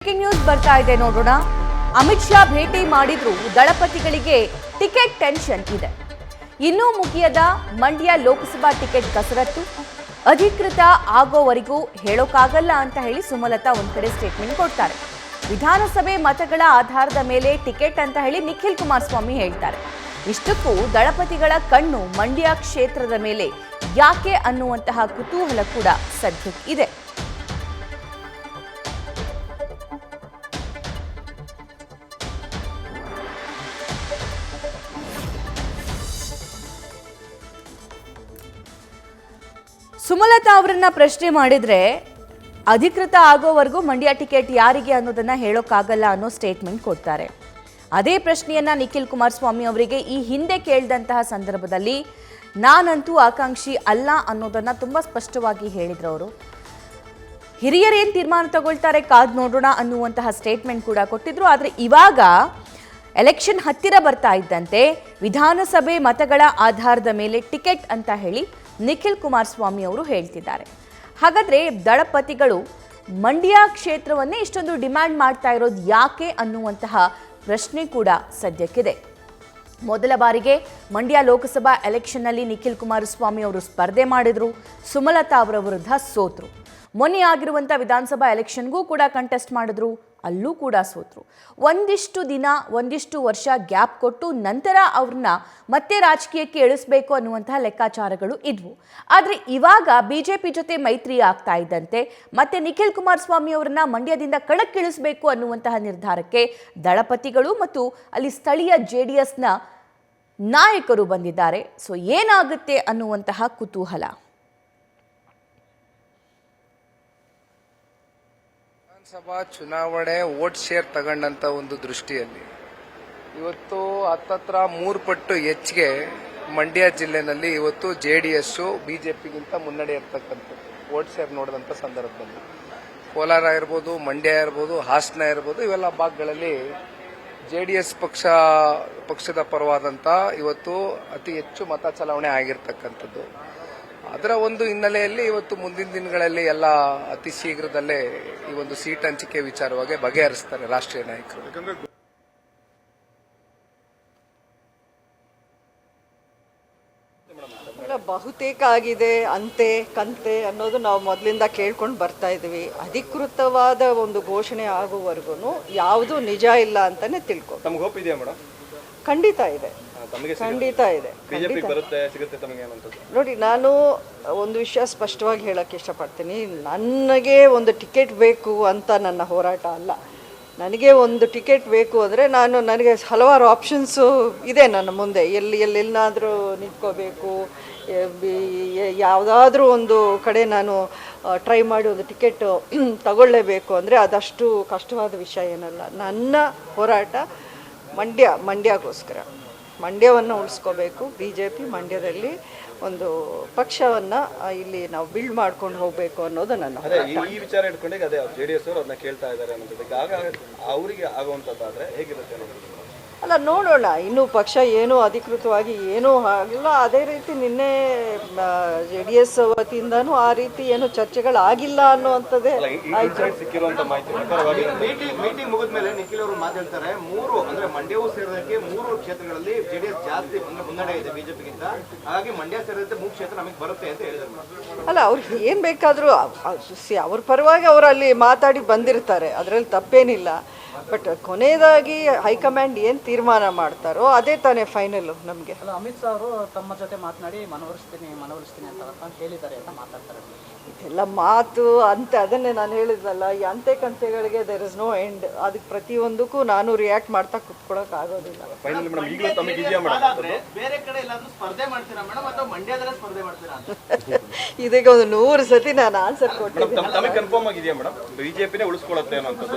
Breaking news ಬರ್ತಾ ಇದೆ ನೋಡೋಣ. ಅಮಿತ್ ಶಾ ಭೇಟಿ ಮಾಡಿದ್ರು ದಳಪತಿಗಳಿಗೆ ಟಿಕೆಟ್ ಟೆನ್ಷನ್ ಇದೆ. ಇನ್ನೂ ಮುಗಿಯದ ಮಂಡ್ಯ ಲೋಕಸಭಾ ಟಿಕೆಟ್ ಕಸರತ್ತು ಅಧಿಕೃತ ಆಗೋವರೆಗೂ ಹೇಳೋಕ್ಕಾಗಲ್ಲ ಅಂತ ಹೇಳಿ ಸುಮಲತಾ ಒಂದ್ ಕಡೆ ಸ್ಟೇಟ್ಮೆಂಟ್ ಕೊಡ್ತಾರೆ. ವಿಧಾನಸಭೆ ಮತಗಳ ಆಧಾರದ ಮೇಲೆ ಟಿಕೆಟ್ ಅಂತ ಹೇಳಿ ನಿಖಿಲ್ ಕುಮಾರಸ್ವಾಮಿ ಹೇಳ್ತಾರೆ. ಇಷ್ಟಕ್ಕೂ ದಳಪತಿಗಳ ಕಣ್ಣು ಮಂಡ್ಯ ಕ್ಷೇತ್ರದ ಮೇಲೆ ಯಾಕೆ ಅನ್ನುವಂತಹ ಕುತೂಹಲ ಕೂಡ ಸದ್ಯಕ್ಕಿದೆ. ಸುಮಲತಾ ಅವರನ್ನ ಪ್ರಶ್ನೆ ಮಾಡಿದ್ರೆ ಅಧಿಕೃತ ಆಗೋವರೆಗೂ ಮಂಡ್ಯ ಟಿಕೆಟ್ ಯಾರಿಗೆ ಅನ್ನೋದನ್ನ ಹೇಳೋಕ್ಕಾಗಲ್ಲ ಅನ್ನೋ ಸ್ಟೇಟ್ಮೆಂಟ್ ಕೊಡ್ತಾರೆ. ಅದೇ ಪ್ರಶ್ನೆಯನ್ನ ನಿಖಿಲ್ ಕುಮಾರಸ್ವಾಮಿ ಅವರಿಗೆ ಈ ಹಿಂದೆ ಕೇಳಿದಂತಹ ಸಂದರ್ಭದಲ್ಲಿ ನಾನಂತೂ ಆಕಾಂಕ್ಷಿ ಅಲ್ಲ ಅನ್ನೋದನ್ನ ತುಂಬಾ ಸ್ಪಷ್ಟವಾಗಿ ಹೇಳಿದ್ರು ಅವರು. ಹಿರಿಯರೇನು ತೀರ್ಮಾನ ತಗೊಳ್ತಾರೆ ಕಾದ್ ನೋಡೋಣ ಅನ್ನುವಂತಹ ಸ್ಟೇಟ್ಮೆಂಟ್ ಕೂಡ ಕೊಟ್ಟಿದ್ರು. ಆದರೆ ಇವಾಗ ಎಲೆಕ್ಷನ್ ಹತ್ತಿರ ಬರ್ತಾ ಇದ್ದಂತೆ ವಿಧಾನಸಭೆ ಮತಗಳ ಆಧಾರದ ಮೇಲೆ ಟಿಕೆಟ್ ಅಂತ ಹೇಳಿ ನಿಖಿಲ್ ಕುಮಾರಸ್ವಾಮಿ ಅವರು ಹೇಳ್ತಿದ್ದಾರೆ. ಹಾಗಾದ್ರೆ ದಳಪತಿಗಳು ಮಂಡ್ಯ ಕ್ಷೇತ್ರವನ್ನೇ ಇಷ್ಟೊಂದು ಡಿಮ್ಯಾಂಡ್ ಮಾಡ್ತಾ ಇರೋದು ಯಾಕೆ ಅನ್ನುವಂತಹ ಪ್ರಶ್ನೆ ಕೂಡ ಸದ್ಯಕ್ಕಿದೆ. ಮೊದಲ ಬಾರಿಗೆ ಮಂಡ್ಯ ಲೋಕಸಭಾ ಎಲೆಕ್ಷನ್ನಲ್ಲಿ ನಿಖಿಲ್ ಕುಮಾರಸ್ವಾಮಿ ಅವರು ಸ್ಪರ್ಧೆ ಮಾಡಿದ್ರು. ಸುಮಲತಾ ಅವರ ವಿರುದ್ಧ ಸೋತರು. ಮೊನ್ನೆ ಆಗಿರುವಂಥ ವಿಧಾನಸಭಾ ಎಲೆಕ್ಷನ್ಗೂ ಕೂಡ ಕಂಟೆಸ್ಟ್ ಮಾಡಿದ್ರು, ಅಲ್ಲೂ ಕೂಡ ಸೋತರು. ಒಂದಿಷ್ಟು ದಿನ ಒಂದಿಷ್ಟು ವರ್ಷ ಗ್ಯಾಪ್ ಕೊಟ್ಟು ನಂತರ ಅವ್ರನ್ನ ಮತ್ತೆ ರಾಜಕೀಯಕ್ಕೆ ಇಳಿಸಬೇಕು ಅನ್ನುವಂತಹ ಲೆಕ್ಕಾಚಾರಗಳು ಇದ್ವು. ಆದರೆ ಇವಾಗ ಬಿಜೆಪಿ ಜೊತೆ ಮೈತ್ರಿ ಆಗ್ತಾ ಇದ್ದಂತೆ ಮತ್ತೆ ನಿಖಿಲ್ ಕುಮಾರಸ್ವಾಮಿ ಅವರನ್ನ ಮಂಡ್ಯದಿಂದ ಕಣಕ್ಕಿಳಿಸಬೇಕು ಅನ್ನುವಂತಹ ನಿರ್ಧಾರಕ್ಕೆ ದಳಪತಿಗಳು ಮತ್ತು ಅಲ್ಲಿ ಸ್ಥಳೀಯ JDSನ ನಾಯಕರು ಬಂದಿದ್ದಾರೆ. ಸೊ ಏನಾಗುತ್ತೆ ಅನ್ನುವಂತಹ ಕುತೂಹಲ. ವಿಧಾನಸಭಾ ಚುನಾವಣೆ ವೋಟ್ ಶೇರ್ ತಗೊಂಡಂತ ಒಂದು ದೃಷ್ಟಿಯಲ್ಲಿ ಇವತ್ತು ಹತ್ತತ್ರ 3 ಪಟ್ಟು ಹೆಚ್ಚಿಗೆ ಮಂಡ್ಯ ಜಿಲ್ಲೆನಲ್ಲಿ ಇವತ್ತು JDS ಬಿಜೆಪಿಗಿಂತ ಮುನ್ನಡೆ ಇರ್ತಕ್ಕಂಥದ್ದು ವೋಟ್ ಶೇರ್ ನೋಡಿದಂಥ ಸಂದರ್ಭದಲ್ಲಿ ಕೋಲಾರ ಇರ್ಬೋದು, ಮಂಡ್ಯ ಇರ್ಬೋದು, ಹಾಸನ ಇರ್ಬೋದು, ಇವೆಲ್ಲ ಭಾಗಗಳಲ್ಲಿ JDS ಪಕ್ಷದ ಪರವಾದಂಥ ಇವತ್ತು ಅತಿ ಹೆಚ್ಚು ಮತ ಚಲಾವಣೆ ಆಗಿರ್ತಕ್ಕಂಥದ್ದು. ಅದರ ಒಂದು ಹಿನ್ನೆಲೆಯಲ್ಲಿ ಇವತ್ತು ಮುಂದಿನ ದಿನಗಳಲ್ಲಿ ಎಲ್ಲ ಅತಿ ಶೀಘ್ರದಲ್ಲೇ ಈ ಒಂದು ಸೀಟ್ ಹಂಚಿಕೆ ವಿಚಾರವಾಗಿ ಬಗೆಹರಿಸ್ತಾರೆ ರಾಷ್ಟ್ರೀಯ ನಾಯಕರು. ಬಹುತೇಕ ಆಗಿದೆ ಅಂತೆ ಕಂತೆ ಅನ್ನೋದು ನಾವು ಮೊದಲಿಂದ ಕೇಳ್ಕೊಂಡು ಬರ್ತಾ ಇದ್ವಿ. ಅಧಿಕೃತವಾದ ಒಂದು ಘೋಷಣೆ ಆಗುವವರೆಗೂ ಯಾವುದು ನಿಜ ಇಲ್ಲ ಅಂತಾನೆ ತಿಳ್ಕೊ. ಖಂಡಿತ ಇದೆ, ಖಂಡಿತ ಇದೆ. ನೋಡಿ, ನಾನು ಒಂದು ವಿಷಯ ಸ್ಪಷ್ಟವಾಗಿ ಹೇಳಕ್ಕೆ ಇಷ್ಟಪಡ್ತೀನಿ. ನನಗೆ ಒಂದು ಟಿಕೆಟ್ ಬೇಕು ಅಂತ ನನ್ನ ಹೋರಾಟ ಅಲ್ಲ. ನನಗೆ ಒಂದು ಟಿಕೆಟ್ ಬೇಕು ಅಂದರೆ ನನಗೆ ಹಲವಾರು ಆಪ್ಷನ್ಸು ಇದೆ ನನ್ನ ಮುಂದೆ. ಎಲ್ಲಾದರೂ ನಿಂತ್ಕೋಬೇಕು, ಯಾವುದಾದ್ರೂ ಒಂದು ಕಡೆ ನಾನು ಟ್ರೈ ಮಾಡಿ ಒಂದು ಟಿಕೆಟ್ ತಗೊಳ್ಳೇಬೇಕು ಅಂದರೆ ಅದಷ್ಟು ಕಷ್ಟವಾದ ವಿಷಯ ಏನಲ್ಲ. ನನ್ನ ಹೋರಾಟ ಮಂಡ್ಯಕ್ಕೋಸ್ಕರ. ಮಂಡ್ಯವನ್ನು ಉಳಿಸ್ಕೋಬೇಕು. ಬಿಜೆಪಿ ಮಂಡ್ಯದಲ್ಲಿ ಒಂದು ಪಕ್ಷವನ್ನು ಇಲ್ಲಿ ನಾವು ಬಿಲ್ಡ್ ಮಾಡ್ಕೊಂಡು ಹೋಗಬೇಕು ಅನ್ನೋದು ನನ್ನ ಈ ವಿಚಾರ ಇಟ್ಕೊಂಡಾಗ ಅದೇ JDS ಅವರು ಅದನ್ನ ಕೇಳ್ತಾ ಇದ್ದಾರೆ ಅನ್ನೋದಕ್ಕೆ ಅವರಿಗೆ ಆಗುವಂಥದ್ದಾದ್ರೆ ಹೇಗಿರುತ್ತೆ ಅಲ್ಲ, ನೋಡೋಣ. ಇನ್ನೂ ಪಕ್ಷ ಏನೂ ಅಧಿಕೃತವಾಗಿ ಏನೂ ಆಗಿಲ್ಲ. ಅದೇ ರೀತಿ ನಿನ್ನೆ JDS ವತಿಯಿಂದನೂ ಆ ರೀತಿ ಏನು ಚರ್ಚೆಗಳಾಗಿಲ್ಲ ಅನ್ನುವಂಥದ್ದೇ ಆಯ್ತು. ಸಿಕ್ಕಿರುವಂತ ಮಾಹಿತಿ ಪ್ರಕಾರವಾಗಿ ಮೀಟಿಂಗ್ ಮುಗಿದ ಮೇಲೆ ನಿಖಿಲ್ ಅವರು ಮಾತಾಡ್ತಾರೆ, 3 ಅಂದ್ರೆ ಮಂಡ್ಯವೂ ಸೇರಿದಂತೆ 3 ಕ್ಷೇತ್ರಗಳಲ್ಲಿ JDS ಜಾಸ್ತಿ ಮುನ್ನಡೆ ಇದೆ ಬಿಜೆಪಿಗಿಂತ. ಹಾಗಾಗಿ ಮಂಡ್ಯ ಸೇರಿದಂತೆ 3 ಕ್ಷೇತ್ರ ನಮಗೆ ಬರುತ್ತೆ ಅಂತ ಹೇಳಿದ್ರು. ಅಲ್ಲ, ಅವ್ರಿಗೆ ಏನು ಬೇಕಾದರೂ ಅವ್ರ ಪರವಾಗಿ ಅವರು ಅಲ್ಲಿ ಮಾತಾಡಿ ಬಂದಿರ್ತಾರೆ, ಅದರಲ್ಲಿ ತಪ್ಪೇನಿಲ್ಲ. ಬಟ್ ಕೊನೆಯದಾಗಿ ಹೈಕಮಾಂಡ್ ಏನು ತೀರ್ಮಾನ ಮಾಡ್ತಾರೋ ಅದೇ ತಾನೇ ಫೈನಲ್ ನಮಗೆ. ಅಮಿತ್ ಶಾ ಅವರು ತಮ್ಮ ಜೊತೆ ಮಾತನಾಡಿ ಮನವೊಲಿಸ್ತೀನಿ ಅಂತ ಹೇಳಿದ್ದಾರೆ ಅಂತ ಮಾತಾಡ್ತಾರೆ. ಇದೆಲ್ಲ ಮಾತು ಅಂತ ಅದನ್ನೇ ನಾನು ಹೇಳಿದ್ನಲ್ಲ, ಈ ಅಂತೆ ಕಂತೆಗಳಿಗೆ ದೇರ್ ಇಸ್ ನೋ ಎಂಡ್. ಅದಕ್ಕೆ ಪ್ರತಿಯೊಂದಕ್ಕೂ ನಾನು ರಿಯಾಕ್ಟ್ ಮಾಡ್ತಾ ಕುತ್ಕೊಳಕ್ ಆಗೋದಿಲ್ಲ. ಇದೀಗ ಒಂದು 100 ಸತಿ ನಾನು ಆನ್ಸರ್ ಕೊಟ್ಟಿದ್ದೀನಿ.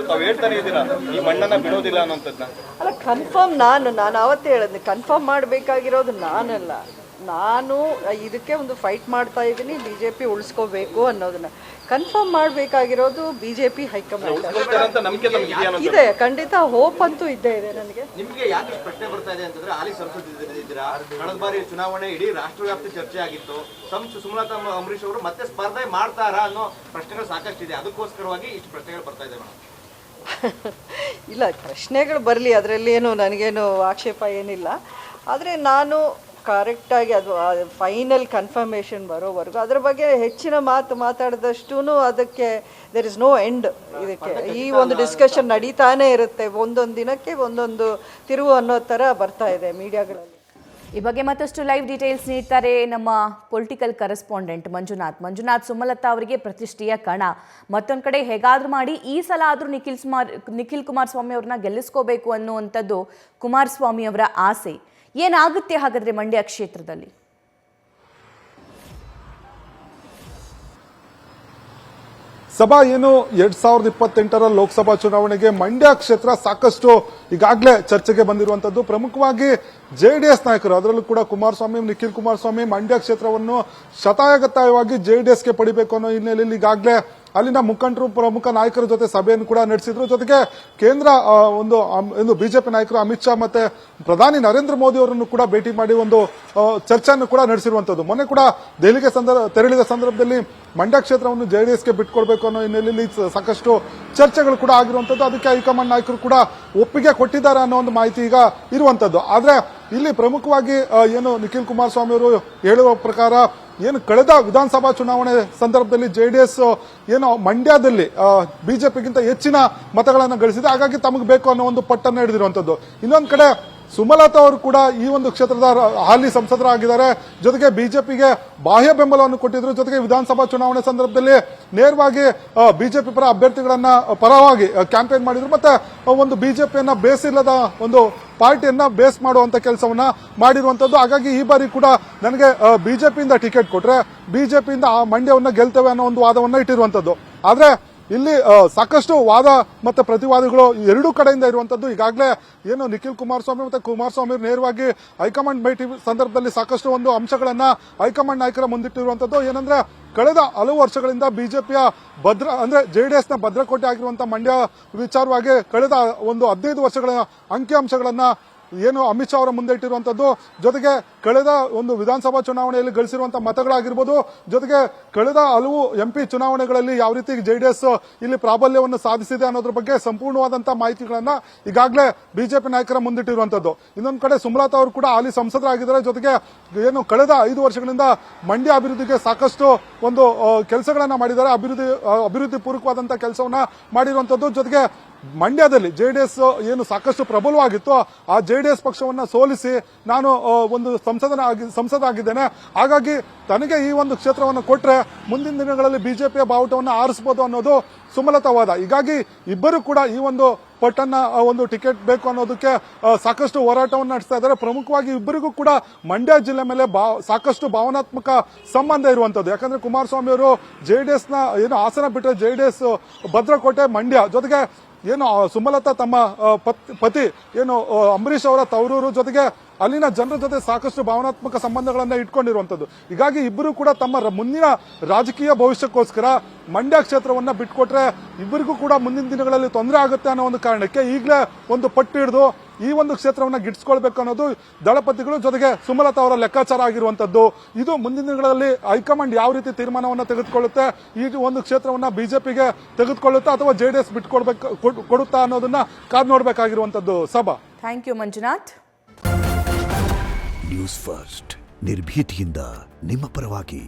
ಅಲ್ಲ, ಕನ್ಫರ್ಮ್ ನಾನು ಅವತ್ತೇ ಹೇಳಿದ್ನಿ, ಕನ್ಫರ್ಮ್ ಮಾಡಬೇಕಾಗಿರೋದು ನಾನಲ್ಲ. ನಾನು ಇದಕ್ಕೆ ಒಂದು ಫೈಟ್ ಮಾಡ್ತಾ ಇದ್ದೀನಿ, ಬಿಜೆಪಿ ಉಳಿಸ್ಕೋಬೇಕು ಅನ್ನೋದನ್ನ. ಕನ್ಫರ್ಮ್ ಮಾಡಬೇಕಾಗಿರೋದು ಬಿಜೆಪಿ ಹೈಕಮಾಂಡ್ ಇದೆ. ಖಂಡಿತ ಹೋಪ್ ಅಂತೂ ಇದ್ದೇ ಇದೆ ನನಗೆ. ನಿಮಗೆ ಯಾಕೆ ಪ್ರಶ್ನೆ ಬರ್ತಾ ಇದೆ ಅಂತಂದ್ರೆ, ಹಾಲಿ ಸಂಸದಿದ್ದೀರಾ, ಕಳೆದ ಬಾರಿ ಚುನಾವಣೆ ಇಡೀ ರಾಷ್ಟ್ರವ್ಯಾಪ್ತಿ ಚರ್ಚೆ ಆಗಿತ್ತು. ಸುಮಲತಾ ಅಂಬರೀಶ್ ಅವರು ಮತ್ತೆ ಸ್ಪರ್ಧೆ ಮಾಡ್ತಾರಾ ಅನ್ನೋ ಪ್ರಶ್ನೆಗಳು ಸಾಕಷ್ಟಿದೆ. ಅದಕ್ಕೋಸ್ಕರವಾಗಿ ಇಷ್ಟು ಪ್ರಶ್ನೆಗಳು ಬರ್ತಾ ಇದೆ ಮೇಡಮ್. ಇಲ್ಲ, ಪ್ರಶ್ನೆಗಳು ಬರಲಿ, ಅದರಲ್ಲೇನು ನನಗೇನು ಆಕ್ಷೇಪ ಏನಿಲ್ಲ. ಆದರೆ ನಾನು ಕರೆಕ್ಟಾಗಿ ಅದು ಫೈನಲ್ ಕನ್ಫರ್ಮೇಷನ್ ಬರೋವರೆಗೂ ಅದ್ರ ಬಗ್ಗೆ ಹೆಚ್ಚಿನ ಮಾತಾಡಿದಷ್ಟೂ ಅದಕ್ಕೆ ದೇರ್ ಇಸ್ ನೋ ಎಂಡ್. ಇದಕ್ಕೆ ಈ ಒಂದು ಡಿಸ್ಕಷನ್ ನಡೀತಾನೆ ಇರುತ್ತೆ, ಒಂದೊಂದು ದಿನಕ್ಕೆ ಒಂದೊಂದು ತಿರುವು ಅನ್ನೋ ಥರ ಬರ್ತಾ ಇದೆ ಮೀಡಿಯಾಗಳಲ್ಲಿ. ಈ ಬಗ್ಗೆ ಮತ್ತಷ್ಟು ಲೈವ್ ಡೀಟೇಲ್ಸ್ ನೀಡ್ತಾರೆ ನಮ್ಮ ಪೊಲಿಟಿಕಲ್ ಕರೆಸ್ಪಾಂಡೆಂಟ್ ಮಂಜುನಾಥ್. ಸುಮಲತಾ ಅವರಿಗೆ ಪ್ರತಿಷ್ಠೆಯ ಕಣ. ಮತ್ತೊಂದು ಕಡೆ ಹೇಗಾದ್ರೂ ಮಾಡಿ ಈ ಸಲ ಆದರೂ ನಿಖಿಲ್ ಕುಮಾರಸ್ವಾಮಿ ಅವ್ರನ್ನ ಗೆಲ್ಲಿಸ್ಕೋಬೇಕು ಅನ್ನುವಂಥದ್ದು ಕುಮಾರಸ್ವಾಮಿ ಅವರ ಆಸೆ. ಏನಾಗುತ್ತೆ ಹಾಗಾದ್ರೆ ಮಂಡ್ಯ ಕ್ಷೇತ್ರದಲ್ಲಿ? ಸಭಾ ಏನು 2028ರ ಲೋಕಸಭಾ ಚುನಾವಣೆಗೆ ಮಂಡ್ಯ ಕ್ಷೇತ್ರ ಸಾಕಷ್ಟು ಈಗಾಗಲೇ ಚರ್ಚೆಗೆ ಬಂದಿರುವಂತದ್ದು. ಪ್ರಮುಖವಾಗಿ ಜೆಡಿಎಸ್ ನಾಯಕರು, ಅದರಲ್ಲೂ ಕೂಡ ಕುಮಾರಸ್ವಾಮಿ, ನಿಖಿಲ್ ಕುಮಾರಸ್ವಾಮಿ ಮಂಡ್ಯ ಕ್ಷೇತ್ರವನ್ನು ಶತಾಯಗತಾಯವಾಗಿ ಜೆಡಿಎಸ್ಗೆ ಪಡಿಬೇಕು ಅನ್ನೋ ಹಿನ್ನೆಲೆಯಲ್ಲಿ ಈಗಾಗಲೇ ಅಲ್ಲಿನ ಮುಖಂಡರು, ಪ್ರಮುಖ ನಾಯಕರ ಜೊತೆ ಸಭೆಯನ್ನು ಕೂಡ ನಡೆಸಿದ್ರು. ಜೊತೆಗೆ ಕೇಂದ್ರ ಒಂದು ಬಿಜೆಪಿ ನಾಯಕರು ಅಮಿತ್ ಶಾ ಮತ್ತೆ ಪ್ರಧಾನಿ ನರೇಂದ್ರ ಮೋದಿ ಅವರನ್ನು ಕೂಡ ಭೇಟಿ ಮಾಡಿ ಒಂದು ಚರ್ಚೆಯನ್ನು ಕೂಡ ನಡೆಸಿರುವಂತದ್ದು. ಮೊನ್ನೆ ಕೂಡ ದೆಹಲಿಗೆ ತೆರಳಿದ ಸಂದರ್ಭದಲ್ಲಿ ಮಂಡ್ಯ ಕ್ಷೇತ್ರವನ್ನು ಜೆಡಿಎಸ್ಗೆ ಬಿಟ್ಕೊಡ್ಬೇಕು ಅನ್ನೋ ಹಿನ್ನೆಲೆಯಲ್ಲಿ ಸಾಕಷ್ಟು ಚರ್ಚೆಗಳು ಕೂಡ ಆಗಿರುವಂತದ್ದು. ಅದಕ್ಕೆ ಹೈಕಮಾಂಡ್ ನಾಯಕರು ಕೂಡ ಒಪ್ಪಿಗೆ ಕೊಟ್ಟಿದ್ದಾರೆ ಅನ್ನೋ ಒಂದು ಮಾಹಿತಿ ಈಗ ಇರುವಂತದ್ದು. ಆದ್ರೆ ಇಲ್ಲಿ ಪ್ರಮುಖವಾಗಿ ಏನು ನಿಖಿಲ್ ಕುಮಾರಸ್ವಾಮಿ ಅವರು ಹೇಳುವ ಪ್ರಕಾರ ಏನು ಕಳೆದ ವಿಧಾನಸಭಾ ಚುನಾವಣೆ ಸಂದರ್ಭದಲ್ಲಿ ಜೆಡಿಎಸ್ ಏನು ಮಂಡ್ಯದಲ್ಲಿ ಬಿಜೆಪಿಗಿಂತ ಹೆಚ್ಚಿನ ಮತಗಳನ್ನು ಗಳಿಸಿದೆ, ಹಾಗಾಗಿ ತಮಗೆ ಬೇಕು ಅನ್ನೋ ಒಂದು ಪಟ್ಟನ್ನು ಹಿಡಿದಿರುವಂತದ್ದು. ಇನ್ನೊಂದು ಕಡೆ ಸುಮಲತಾ ಅವರು ಕೂಡ ಈ ಒಂದು ಕ್ಷೇತ್ರದ ಹಾಲಿ ಸಂಸದರಾಗಿದ್ದಾರೆ. ಜೊತೆಗೆ ಬಿಜೆಪಿಗೆ ಬಾಹ್ಯ ಬೆಂಬಲವನ್ನು ಕೊಟ್ಟಿದ್ರು. ಜೊತೆಗೆ ವಿಧಾನಸಭಾ ಚುನಾವಣೆ ಸಂದರ್ಭದಲ್ಲಿ ನೇರವಾಗಿ ಬಿಜೆಪಿ ಪರ ಅಭ್ಯರ್ಥಿಗಳನ್ನ ಪರವಾಗಿ ಕ್ಯಾಂಪೇನ್ ಮಾಡಿದ್ರು. ಮತ್ತೆ ಒಂದು ಬಿಜೆಪಿಯನ್ನ ಬೇಸ್ ಇಲ್ಲದ ಒಂದು ಪಾರ್ಟಿಯನ್ನ ಬೇಸ್ ಮಾಡುವಂತ ಕೆಲಸವನ್ನ ಮಾಡಿರುವಂತದ್ದು. ಹಾಗಾಗಿ ಈ ಬಾರಿ ಕೂಡ ನನಗೆ ಬಿಜೆಪಿಯಿಂದ ಟಿಕೆಟ್ ಕೊಟ್ರೆ ಬಿಜೆಪಿಯಿಂದ ಆ ಮಂಡ್ಯವನ್ನ ಗೆಲ್ತೇವೆ ಅನ್ನೋ ಒಂದು ವಾದವನ್ನ ಇಟ್ಟಿರುವಂತದ್ದು. ಆದ್ರೆ ಇಲ್ಲಿ ಸಾಕಷ್ಟು ವಾದ ಮತ್ತೆ ಪ್ರತಿವಾದಗಳು ಎರಡೂ ಕಡೆಯಿಂದ ಇರುವಂತದ್ದು. ಈಗಾಗಲೇ ಏನು ನಿಖಿಲ್ ಕುಮಾರಸ್ವಾಮಿ ಮತ್ತೆ ಕುಮಾರಸ್ವಾಮಿ ನೇರವಾಗಿ ಹೈಕಮಾಂಡ್ ಭೇಟಿ ಸಂದರ್ಭದಲ್ಲಿ ಸಾಕಷ್ಟು ಒಂದು ಅಂಶಗಳನ್ನ ಹೈಕಮಾಂಡ್ ನಾಯಕರ ಮುಂದಿಟ್ಟಿರುವಂತದ್ದು. ಏನಂದ್ರೆ ಕಳೆದ ಹಲವು ವರ್ಷಗಳಿಂದ ಬಿಜೆಪಿಯ ಅಂದ್ರೆ ಜೆಡಿಎಸ್ ನ ಭದ್ರಕೋಟೆ ಆಗಿರುವಂತಹ ಮಂಡ್ಯ ವಿಚಾರವಾಗಿ ಕಳೆದ ಒಂದು 15 ವರ್ಷಗಳ ಅಂಕಿಅಂಶಗಳನ್ನ ಏನು ಅಮಿತ್ ಶಾ ಅವರ ಮುಂದೆ ಇಟ್ಟಿರುವಂತದ್ದು. ಜೊತೆಗೆ ಕಳೆದ ಒಂದು ವಿಧಾನಸಭಾ ಚುನಾವಣೆಯಲ್ಲಿ ಗಳಿಸಿರುವಂತಹ ಮತಗಳಾಗಿರ್ಬೋದು, ಜೊತೆಗೆ ಕಳೆದ ಹಲವು ಎಂಪಿ ಚುನಾವಣೆಗಳಲ್ಲಿ ಯಾವ ರೀತಿ ಜೆಡಿಎಸ್ ಇಲ್ಲಿ ಪ್ರಾಬಲ್ಯವನ್ನು ಸಾಧಿಸಿದೆ ಅನ್ನೋದ್ರ ಬಗ್ಗೆ ಸಂಪೂರ್ಣವಾದಂತಹ ಮಾಹಿತಿಗಳನ್ನ ಈಗಾಗಲೇ ಬಿಜೆಪಿ ನಾಯಕರ ಮುಂದಿಟ್ಟಿರುವಂತದ್ದು. ಇನ್ನೊಂದು ಕಡೆ ಸುಮಲತಾ ಅವರು ಕೂಡ ಹಾಲಿ ಸಂಸದರಾಗಿದ್ದಾರೆ. ಜೊತೆಗೆ ಏನು ಕಳೆದ 5 ವರ್ಷಗಳಿಂದ ಮಂಡ್ಯ ಅಭಿವೃದ್ಧಿಗೆ ಸಾಕಷ್ಟು ಒಂದು ಕೆಲಸಗಳನ್ನ ಮಾಡಿದ್ದಾರೆ, ಅಭಿವೃದ್ಧಿ ಪೂರ್ವಕವಾದಂತಹ ಕೆಲಸವನ್ನ ಮಾಡಿರುವಂತದ್ದು. ಜೊತೆಗೆ ಮಂಡ್ಯದಲ್ಲಿ ಜೆಡಿಎಸ್ ಏನು ಸಾಕಷ್ಟು ಪ್ರಬಲವಾಗಿತ್ತು, ಆ ಜೆಡಿಎಸ್ ಪಕ್ಷವನ್ನ ಸೋಲಿಸಿ ನಾನು ಒಂದು ಸಂಸದನಾಗಿದ್ದೇನೆ, ಹಾಗಾಗಿ ತನಗೆ ಈ ಒಂದು ಕ್ಷೇತ್ರವನ್ನು ಕೊಟ್ರೆ ಮುಂದಿನ ದಿನಗಳಲ್ಲಿ ಬಿಜೆಪಿಯ ಬಾವುಟವನ್ನು ಆರಿಸಬಹುದು ಅನ್ನೋದು ಸುಮಲತಾ ವಾದ. ಹೀಗಾಗಿ ಇಬ್ಬರು ಕೂಡ ಈ ಒಂದು ಪಟ್ಟನ್ನ ಒಂದು ಟಿಕೆಟ್ ಬೇಕು ಅನ್ನೋದಕ್ಕೆ ಸಾಕಷ್ಟು ಹೋರಾಟವನ್ನು ನಡೆಸ್ತಾ ಇದ್ದಾರೆ. ಪ್ರಮುಖವಾಗಿ ಇಬ್ಬರಿಗೂ ಕೂಡ ಮಂಡ್ಯ ಜಿಲ್ಲೆ ಮೇಲೆ ಸಾಕಷ್ಟು ಭಾವನಾತ್ಮಕ ಸಂಬಂಧ ಇರುವಂತದ್ದು. ಯಾಕಂದ್ರೆ ಕುಮಾರಸ್ವಾಮಿ ಅವರು ಜೆಡಿಎಸ್ ನ ಏನು ಹಾಸನ ಬಿಟ್ಟರೆ ಜೆಡಿಎಸ್ ಭದ್ರಕೋಟೆ ಮಂಡ್ಯ, ಜೊತೆಗೆ ಏನು ಸುಮಲತಾ ತಮ್ಮ ಪತಿ ಏನು ಅಂಬರೀಶ್ ಅವರ ತವರೂರು, ಜೊತೆಗೆ ಅಲ್ಲಿನ ಜನರ ಜೊತೆ ಸಾಕಷ್ಟು ಭಾವನಾತ್ಮಕ ಸಂಬಂಧಗಳನ್ನ ಇಟ್ಕೊಂಡಿರುವಂತದ್ದು. ಹೀಗಾಗಿ ಇಬ್ಬರು ಕೂಡ ತಮ್ಮ ಮುಂದಿನ ರಾಜಕೀಯ ಭವಿಷ್ಯಕ್ಕೋಸ್ಕರ ಮಂಡ್ಯ ಕ್ಷೇತ್ರವನ್ನ ಬಿಟ್ಕೊಟ್ರೆ ಇಬ್ಬರಿಗೂ ಕೂಡ ಮುಂದಿನ ದಿನಗಳಲ್ಲಿ ತೊಂದರೆ ಆಗುತ್ತೆ ಅನ್ನೋ ಒಂದು ಕಾರಣಕ್ಕೆ ಈಗಲೇ ಒಂದು ಪಟ್ಟು ಹಿಡಿದು ಈ ಒಂದು ಕ್ಷೇತ್ರವನ್ನ ಗಿಟ್ಟಿಸ್ಕೊಳ್ಬೇಕು ಅನ್ನೋದು ದಳಪತಿಗಳು, ಜೊತೆಗೆ ಸುಮಲತಾ ಅವರ ಲೆಕ್ಕಾಚಾರ ಆಗಿರುವಂತದ್ದು. ಇದು ಮುಂದಿನ ದಿನಗಳಲ್ಲಿ ಹೈಕಮಾಂಡ್ ಯಾವ ರೀತಿ ತೀರ್ಮಾನವನ್ನ ತೆಗೆದುಕೊಳ್ಳುತ್ತೆ, ಈ ಒಂದು ಕ್ಷೇತ್ರವನ್ನ ಬಿಜೆಪಿಗೆ ತೆಗೆದುಕೊಳ್ಳುತ್ತಾ ಅಥವಾ ಜೆಡಿಎಸ್ ಕೊಡುತ್ತಾ ಅನ್ನೋದನ್ನ ಕಾದು ನೋಡಬೇಕಾಗಿರುವಂತದ್ದು. ಸಭಾ, thank you Manjunath. News first ನಿರ್ಭೀತಿಯಿಂದ ನಿಮ್ಮ ಪರವಾಗಿ.